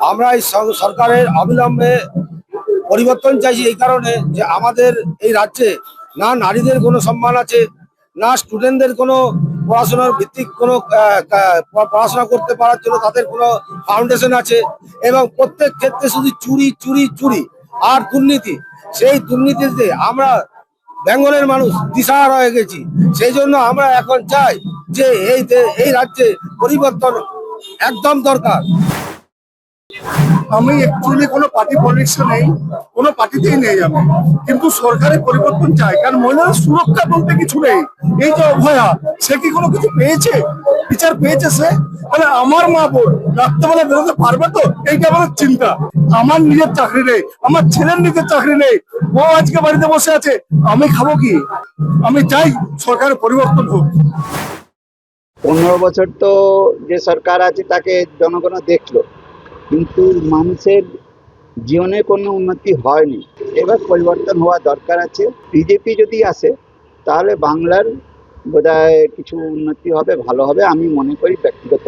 আমরা এই সরকারের অবিলম্বে পরিবর্তন চাইছি এই কারণে যে আমাদের এই রাজ্যে না নারীদের কোনো সম্মান আছে, না স্টুডেন্টদের কোনো পড়াশোনার ভিত্তিক কোনো পড়াশোনা করতে পারার জন্য তাদের কোনো ফাউন্ডেশন আছে, এবং প্রত্যেক ক্ষেত্রে শুধু চুরি চুরি চুরি আর দুর্নীতি। সেই দুর্নীতিতে আমরা বেঙ্গলের মানুষ দিশাহারা হয়ে গেছি। সেই জন্য আমরা এখন চাই যে এই রাজ্যে পরিবর্তন একদম দরকার। আমি অ্যাকচুয়ালি কোনো পার্টি পলিটিক্সে নেই, কোনো পার্টিতেই নেই আমি, কিন্তু সরকারের পরিবর্তন চাই। কারণ মহিলাদের সুরক্ষা বলতে কিছু নেই। এই যে অভয়া, সে কি কোনো কিছু পেয়েছে, বিচার পেয়েছে সে? তাহলে আমার মা বোন রাত্রেবেলা বেরোতে পারবে তো? এইটা আমার চিন্তা। আমার নিজের চাকরি নেই, আমার ছেলের নিজের চাকরি নেই, ও আজকে বাড়িতে বসে আছে, আমি খাবো কি? আমি চাই সরকারের পরিবর্তন হোক। 15 বছর তো যে সরকার আছে তাকে জনগণ দেখলো, কিন্তু মানুষের জীবনে কোনো উন্নতি হয়নি। এবার পরিবর্তন হওয়া দরকার আছে। বিজেপি যদি আসে তাহলে বাংলার বোধহয় কিছু উন্নতি হবে, ভালো হবে আমি মনে করি ব্যক্তিগত।